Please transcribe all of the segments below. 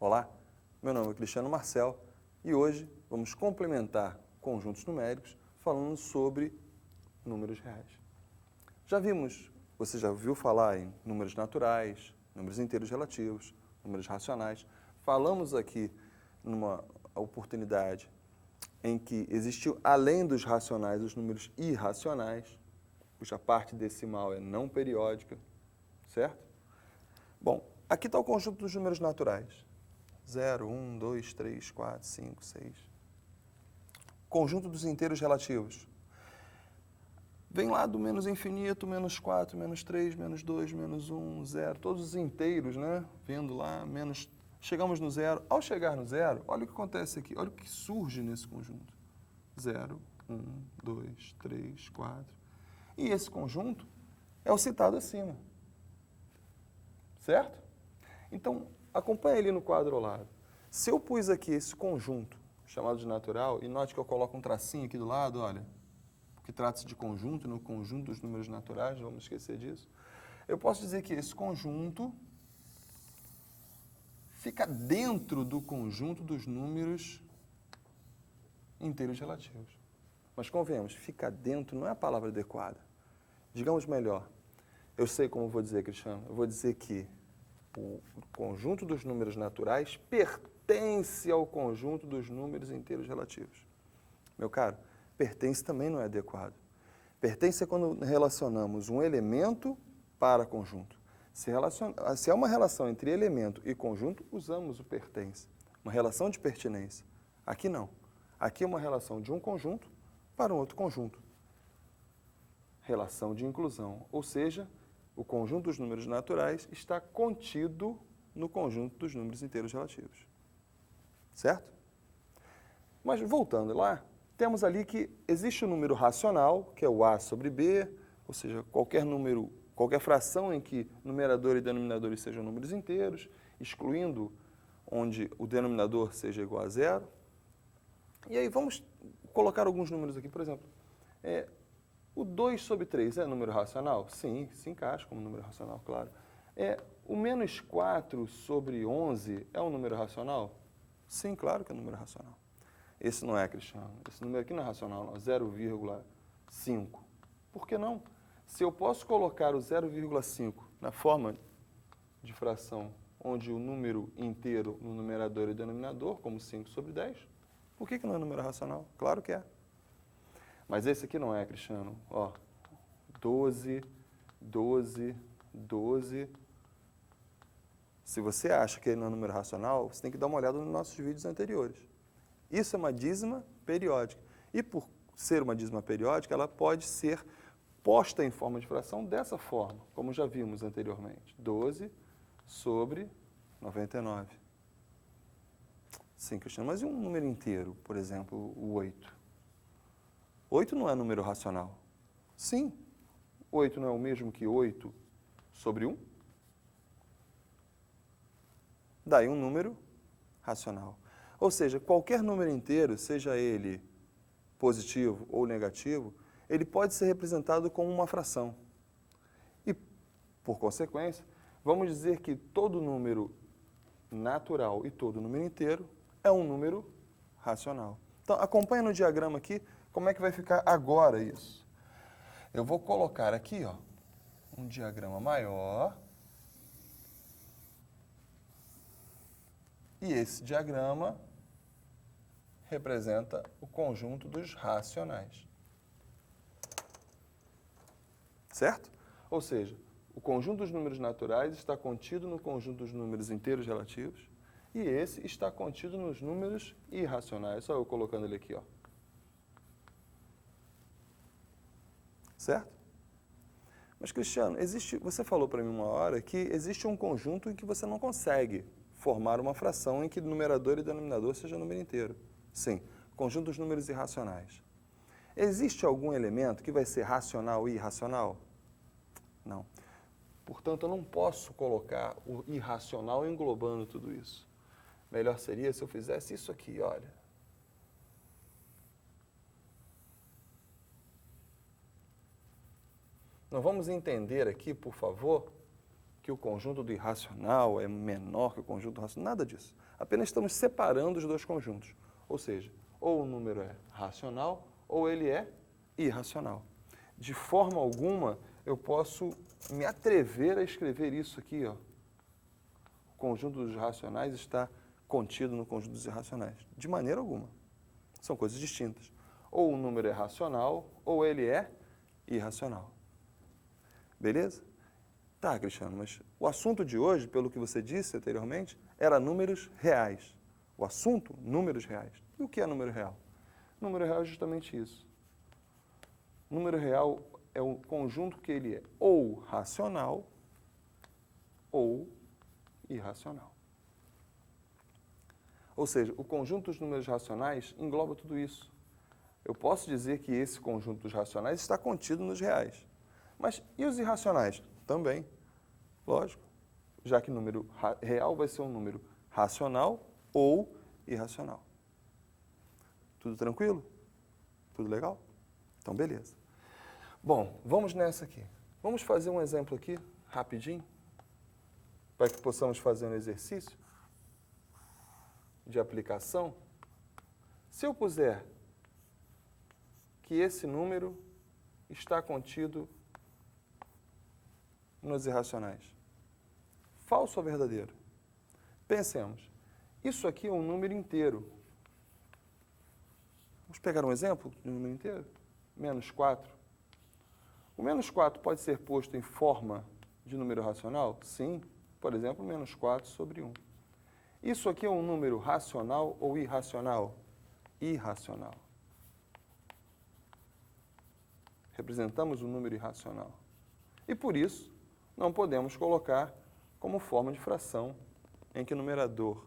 Olá, meu nome é Cristiano Marcel e hoje vamos complementar conjuntos numéricos falando sobre números reais. Você já ouviu falar em números naturais, números inteiros relativos, números racionais. Falamos aqui numa oportunidade em que existiu, além dos racionais, os números irracionais, cuja parte decimal é não periódica, certo? Bom, aqui está o conjunto dos números naturais. 0, 1, 2, 3, 4, 5, 6. Conjunto dos inteiros relativos. Vem lá do menos infinito, menos 4, menos 3, menos 2, menos 1, 0. Todos os inteiros, né? Vindo lá, menos... Chegamos no zero. Ao chegar no zero, olha o que acontece aqui. Olha o que surge nesse conjunto. 0, 1, 2, 3, 4. E esse conjunto é o citado acima. Certo? Então, acompanha ali no quadro ao lado. Se eu pus aqui esse conjunto, chamado de natural, e note que eu coloco um tracinho aqui do lado, olha, porque trata-se de conjunto, no conjunto dos números naturais, não vamos esquecer disso. Eu posso dizer que esse conjunto fica dentro do conjunto dos números inteiros relativos. Mas convenhamos, fica dentro não é a palavra adequada. Digamos melhor, eu sei como vou dizer, Cristiano, eu vou dizer que o conjunto dos números naturais pertence ao conjunto dos números inteiros relativos. Meu caro, pertence também não é adequado. Pertence é quando relacionamos um elemento para conjunto. Se é uma relação entre elemento e conjunto, usamos o pertence. Uma relação de pertinência. Aqui não. Aqui é uma relação de um conjunto para um outro conjunto. Relação de inclusão, ou seja, o conjunto dos números naturais está contido no conjunto dos números inteiros relativos. Certo? Mas voltando lá, temos ali que existe o número racional, que é o A sobre B, ou seja, qualquer número, qualquer fração em que numerador e denominador sejam números inteiros, excluindo onde o denominador seja igual a zero. E aí vamos colocar alguns números aqui, por exemplo, o 2 sobre 3 é número racional? Sim, se encaixa como número racional, claro. O menos 4 sobre 11 é um número racional? Sim, claro que é um número racional. Esse não é, Cristiano. Esse número aqui não é racional, não. 0,5. Por que não? Se eu posso colocar o 0,5 na forma de fração onde o número inteiro no numerador e denominador, como 5 sobre 10, por que não é número racional? Claro que é. Mas esse aqui não é, Cristiano. Ó, 12, 12, 12. Se você acha que ele não é número racional, você tem que dar uma olhada nos nossos vídeos anteriores. Isso é uma dízima periódica. E por ser uma dízima periódica, ela pode ser posta em forma de fração dessa forma, como já vimos anteriormente. 12 sobre 99. Sim, Cristiano, mas e um número inteiro, por exemplo, o 8? 8 não é número racional. Sim, 8 não é o mesmo que 8 sobre 1? Daí um número racional. Ou seja, qualquer número inteiro, seja ele positivo ou negativo, ele pode ser representado como uma fração. E, por consequência, vamos dizer que todo número natural e todo número inteiro é um número racional. Então, acompanha no diagrama aqui como é que vai ficar agora isso. Eu vou colocar aqui, ó, um diagrama maior. E esse diagrama representa o conjunto dos racionais. Certo? Ou seja, o conjunto dos números naturais está contido no conjunto dos números inteiros relativos e esse está contido nos números irracionais. Só eu colocando ele aqui, ó. Certo? Mas, Cristiano, você falou para mim uma hora que existe um conjunto em que você não consegue formar uma fração em que numerador e denominador seja número inteiro. Sim, conjunto dos números irracionais. Existe algum elemento que vai ser racional e irracional? Não. Portanto, eu não posso colocar o irracional englobando tudo isso. Melhor seria se eu fizesse isso aqui, olha. Nós vamos entender aqui, por favor, que o conjunto do irracional é menor que o conjunto do racional, nada disso. Apenas estamos separando os dois conjuntos. Ou seja, ou o número é racional ou ele é irracional. De forma alguma, eu posso me atrever a escrever isso aqui, ó. O conjunto dos racionais está contido no conjunto dos irracionais. De maneira alguma. São coisas distintas. Ou o número é racional ou ele é irracional. Beleza? Tá, Cristiano, mas o assunto de hoje, pelo que você disse anteriormente, era números reais. O assunto, números reais. E o que é número real? Número real é justamente isso. Número real é um conjunto que ele é ou racional ou irracional. Ou seja, o conjunto dos números racionais engloba tudo isso. Eu posso dizer que esse conjunto dos racionais está contido nos reais. Mas e os irracionais? Também, lógico. Já que o número real vai ser um número racional ou irracional. Tudo tranquilo? Tudo legal? Então, beleza. Bom, vamos nessa aqui. Vamos fazer um exemplo aqui, rapidinho, para que possamos fazer um exercício de aplicação. Se eu puser que esse número está contido nos irracionais, falso ou verdadeiro? Pensemos, isso aqui é um número inteiro. Vamos pegar um exemplo de um número inteiro? Menos 4. O menos 4 pode ser posto em forma de número racional? Sim. Por exemplo, menos 4 sobre 1. Isso aqui é um número racional ou irracional? Irracional. Representamos um número irracional. E por isso, não podemos colocar como forma de fração em que o numerador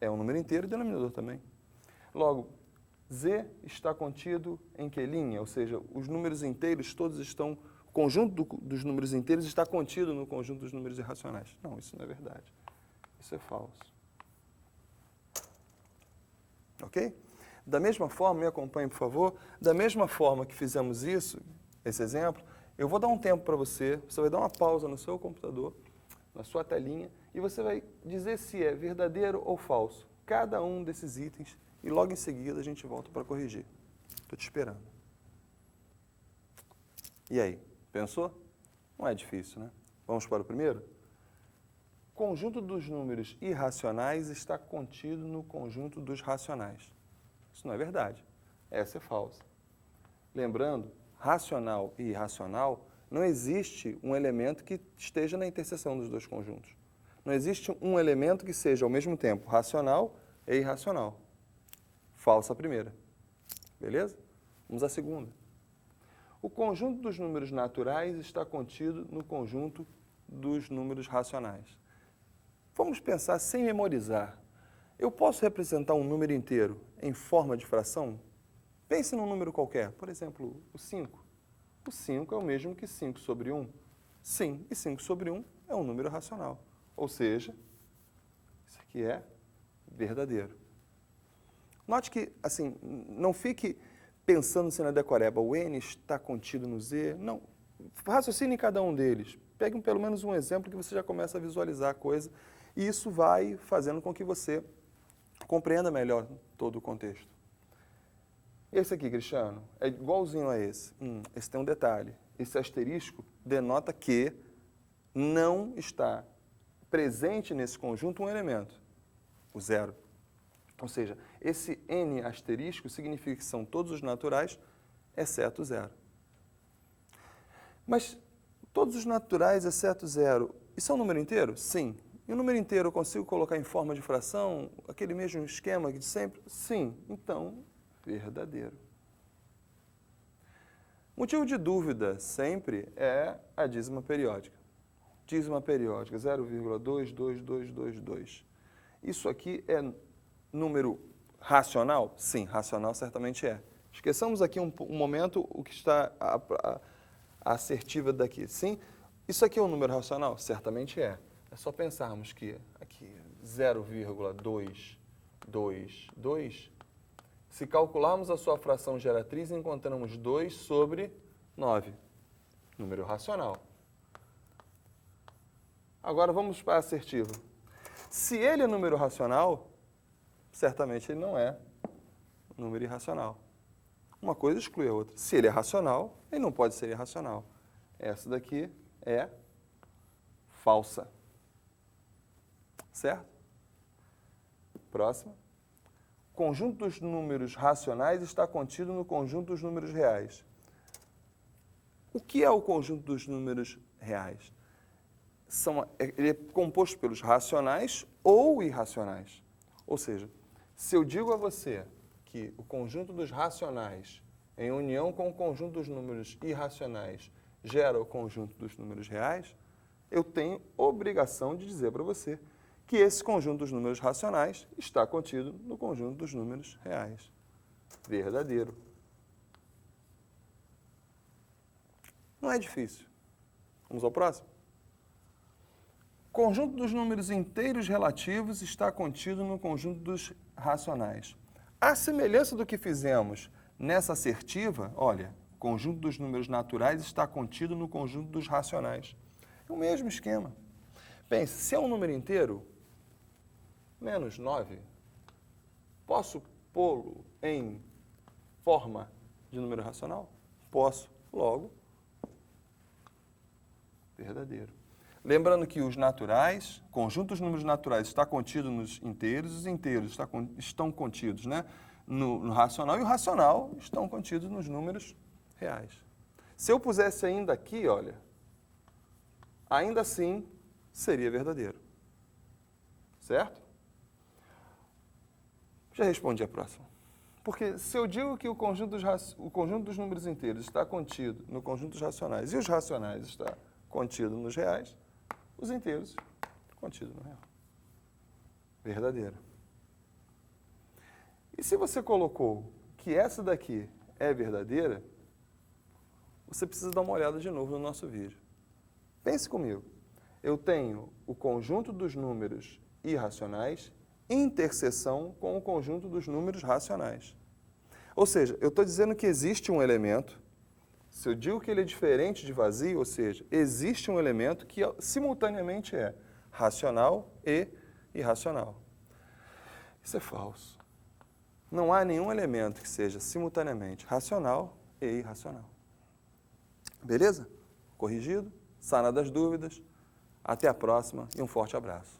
é um número inteiro e o denominador também. Logo, Z está contido em que linha? Ou seja, os números inteiros todos estão... O conjunto dos números inteiros está contido no conjunto dos números irracionais. Não, isso não é verdade. Isso é falso. Ok? Da mesma forma, me acompanhe, por favor, da mesma forma que fizemos isso, esse exemplo, eu vou dar um tempo para você, você vai dar uma pausa no seu computador, na sua telinha, e você vai dizer se é verdadeiro ou falso cada um desses itens, e logo em seguida a gente volta para corrigir. Estou te esperando. E aí, pensou? Não é difícil, né? Vamos para o primeiro? O conjunto dos números irracionais está contido no conjunto dos racionais. Isso não é verdade. Essa é falsa. Lembrando, racional e irracional, não existe um elemento que esteja na interseção dos dois conjuntos. Não existe um elemento que seja, ao mesmo tempo, racional e irracional. Falsa a primeira. Beleza? Vamos à segunda. O conjunto dos números naturais está contido no conjunto dos números racionais. Vamos pensar sem memorizar. Eu posso representar um número inteiro em forma de fração? Pense num número qualquer, por exemplo, o 5. O 5 é o mesmo que 5 sobre 1? Sim, e 5 sobre 1 é um número racional. Ou seja, isso aqui é verdadeiro. Note que, assim, não fique pensando se na decoreba o N está contido no Z. Não, raciocine em cada um deles. Pegue pelo menos um exemplo que você já começa a visualizar a coisa e isso vai fazendo com que você compreenda melhor todo o contexto. Esse aqui, Cristiano, é igualzinho a esse. Esse tem um detalhe. Esse asterisco denota que não está presente nesse conjunto um elemento, o zero. Ou seja, esse N asterisco significa que são todos os naturais, exceto zero. Mas todos os naturais, exceto zero, isso é um número inteiro? Sim. E o número inteiro eu consigo colocar em forma de fração, aquele mesmo esquema de sempre? Sim. Então, verdadeiro. Motivo de dúvida sempre é a dízima periódica. Dízima periódica, 0,22222. Isso aqui é número racional? Sim, racional certamente é. Esqueçamos aqui um momento o que está a assertiva daqui. Sim, isso aqui é um número racional? Certamente é. É só pensarmos que aqui 0,222, se calcularmos a sua fração geratriz, encontramos 2 sobre 9. Número racional. Agora vamos para a assertiva. Se ele é número racional, certamente ele não é número irracional. Uma coisa exclui a outra. Se ele é racional, ele não pode ser irracional. Essa daqui é falsa. Certo? Próxima. O conjunto dos números racionais está contido no conjunto dos números reais. O que é o conjunto dos números reais? Ele é composto pelos racionais ou irracionais. Ou seja, se eu digo a você que o conjunto dos racionais, em união com o conjunto dos números irracionais, gera o conjunto dos números reais, eu tenho obrigação de dizer para você que esse conjunto dos números racionais está contido no conjunto dos números reais. Verdadeiro. Não é difícil. Vamos ao próximo? O conjunto dos números inteiros relativos está contido no conjunto dos racionais. À semelhança do que fizemos nessa assertiva, olha, o conjunto dos números naturais está contido no conjunto dos racionais. É o mesmo esquema. Pense, se é um número inteiro, menos 9, posso pô-lo em forma de número racional? Posso. Logo, verdadeiro. Lembrando que os naturais, conjunto dos números naturais está contido nos inteiros, os inteiros estão contidos, né, no racional, e o racional estão contidos nos números reais. Se eu pusesse ainda aqui, olha, ainda assim seria verdadeiro. Certo? Já respondi a próxima. Porque se eu digo que o conjunto dos números inteiros está contido no conjunto dos racionais e os racionais está contido nos reais, os inteiros contidos no real. Verdadeiro. E se você colocou que essa daqui é verdadeira, você precisa dar uma olhada de novo no nosso vídeo. Pense comigo. Eu tenho o conjunto dos números irracionais em interseção com o conjunto dos números racionais. Ou seja, eu estou dizendo que existe um elemento. Se eu digo que ele é diferente de vazio, ou seja, existe um elemento que simultaneamente é racional e irracional. Isso é falso. Não há nenhum elemento que seja simultaneamente racional e irracional. Beleza? Corrigido? Sana das dúvidas. Até a próxima e um forte abraço.